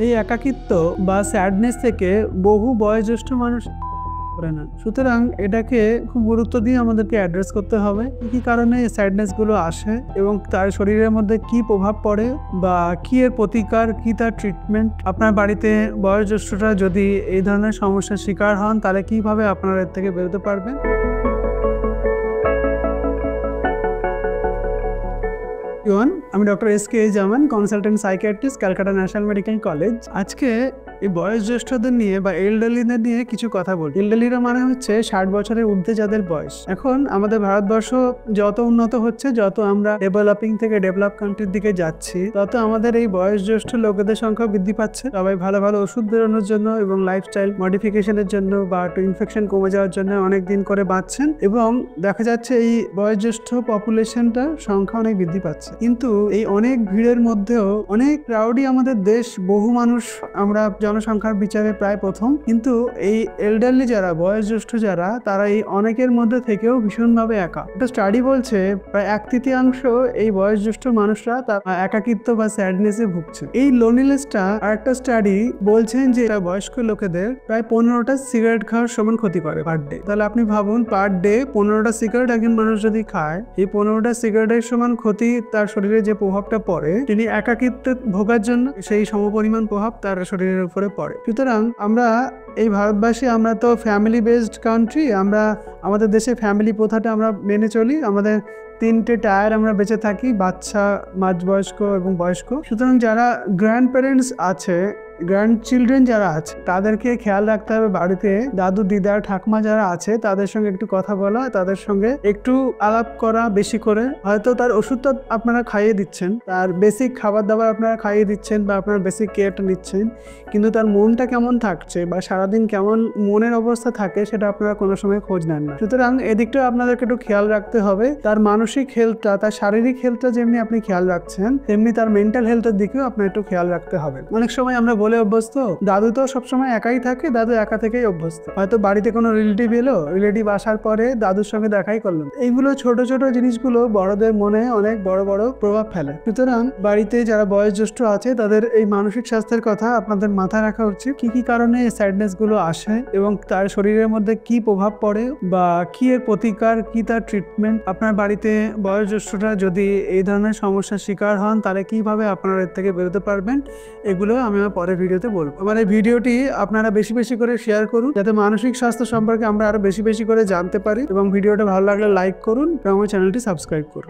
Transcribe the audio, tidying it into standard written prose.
এই একাকিত্ব বা স্যাডনেস থেকে বহু বয়োজ্যেষ্ঠ মানুষ করে না। সুতরাং এটাকে খুব গুরুত্ব দিয়ে আমাদেরকে অ্যাড্রেস করতে হবে কি কারণে এই স্যাডনেস গুলো আসে এবং তার শরীরের মধ্যে কি প্রভাব পড়ে বা কি এর প্রতিকার, কি তার ট্রিটমেন্ট। আপনার বাড়িতে বয়োজ্যেষ্ঠরা যদি এই ধরনের সমস্যার শিকার হন তাহলে কিভাবে আপনারা এর থেকে বেরোতে পারবেন। আমি doctor S K. Zaman, consultant psychiatrist, Calcutta national medical college. আজকে এই বয়োজ্যেষ্ঠদের নিয়ে বা এলডারলিদের নিয়ে কিছু কথা বলি। এলডারলিরা মানে হচ্ছে 60 বছরের ঊর্ধ্বে যাদের বয়স। এখন আমাদের ভারতবর্ষ যত উন্নত হচ্ছে, যত আমরা ডেভেলপিং থেকে ডেভেলপ কান্ট্রির দিকে যাচ্ছি, তত আমাদের এই বয়োজ্যেষ্ঠ লোকেদের সংখ্যা বৃদ্ধি পাচ্ছে। সবাই ভালো ভালো ওষুধ বেরোনোর জন্য এবং লাইফস্টাইল মডিফিকেশনের জন্য বা একটু ইনফেকশন কমে যাওয়ার জন্য অনেক দিন করে বাঁচছেন এবং দেখা যাচ্ছে এই বয়োজ্যেষ্ঠ পপুলেশনটার সংখ্যা অনেক বৃদ্ধি পাচ্ছে। কিন্তু এই অনেক ভিড়ের মধ্যেও অনেক ক্রাউডই আমাদের দেশ, বহু মানুষ আমরা জনসংখ্যার বিচারে প্রায় প্রথম, কিন্তু এই এল্ডারলি যারা বয়োজ্যেষ্ঠ যারা তারা এই অনেকের মধ্যে থেকেও ভীষণভাবে একা। একটা স্টাডি বলছে প্রায় 1/3 এই বয়োজ্যেষ্ঠ মানুষরা তার একাকিত্ব বা স্যাডনেসে ভুগছে। এই লোনলিনেসটা আর একটা স্টাডি বলছেন যে বয়স্ক লোকেদের প্রায় 15টা সিগারেট খাওয়ার সমান ক্ষতি করে পার ডে। তাহলে আপনি ভাবুন, পার ডে 15টা সিগারেট একজন মানুষ যদি খায়, এই 15টা সিগারেটের সমান ক্ষতি তার শরীরে যে প্রভাবটা পড়ে, তিনি একাকিত্বে ভোগার জন্য সেই সমপরিমাণ প্রভাব তার শরীরের উপরে পড়ে। সুতরাং আমরা এই ভারতবাসী, আমরা তো ফ্যামিলি বেসড কান্ট্রি, আমরা আমাদের দেশে ফ্যামিলি প্রথাটা আমরা মেনে চলি। আমাদের 3টে টায়ার আমরা বেঁচে থাকি, বাচ্চা, মাঝবয়স্ক এবং বয়স্ক। সুতরাং যারা গ্র্যান্ড প্যারেন্টস আছে, গ্র্যান্ড চিলড্রেন যারা আছে, তাদেরকে খেয়াল রাখতে হবে। বাড়িতে দাদু, দিদা, ঠাকুমা যারা আছে তাদের সঙ্গে একটু কথা বলা, তাদের সঙ্গে একটু আলাপ করা বেশি করে। হয়তো তার ওষুধটা আপনারা খাইয়ে দিচ্ছেন, তার বেসিক খাবার দাবার আপনারা খাইয়ে দিচ্ছেন বা আপনার বেসিক কেয়ারটা নিচ্ছেন, কিন্তু তার মনটা কেমন থাকছে বা সারাদিন কেমন মনের অবস্থা থাকে সেটা আপনারা কোনো সময় খোঁজ নেন না। সুতরাং এদিকটা আপনাদেরকে একটু খেয়াল রাখতে হবে। তার মানসিক হেলথটা, তার শারীরিক হেলথটা যেমনি আপনি খেয়াল রাখছেন, তেমনি তার মেন্টাল হেলথের দিকেও আপনার একটু খেয়াল রাখতে হবে। অনেক সময় আমরা বলে অভ্যস্ত, দাদু তো সবসময় একাই থাকে, দাদু একা থেকেই অভ্যস্ত। হয়তো বাড়িতে কোনো রিলেটিভ এলো, রিলেটিভ আসার পরে দাদুর সঙ্গে দেখাই করলেন। এইগুলো ছোট ছোট জিনিসগুলো বড়দের মনে অনেক বড় বড় প্রভাব ফেলে। সুতরাং বাড়িতে যারা বয়োজ্যেষ্ঠ আছে তাদের এই মানসিক স্বাস্থ্যের কথা আপনাদের মাথায় রাখা উচিত। কি কি কারণে এই স্যাডনেস গুলো আসে এবং তার শরীরের মধ্যে কি প্রভাব পড়ে বা কি এর প্রতিকার, কি তার ট্রিটমেন্ট। আপনার বাড়িতে বয়োজ্যেষ্ঠরা যদি এই ধরনের সমস্যার শিকার হন তাহলে কিভাবে আপনারা এর থেকে বেরোতে পারবেন, এগুলো আমি আমার পরের ভিডিওতে বলবো। আমার এই ভিডিওটি আপনারা বেশি বেশি করে শেয়ার করুন, যাতে মানসিক স্বাস্থ্য সম্পর্কে আমরা আরো বেশি বেশি করে জানতে পারি। এবং ভিডিওটা ভালো লাগলে লাইক করুন এবং আমার চ্যানেলটি সাবস্ক্রাইব করুন।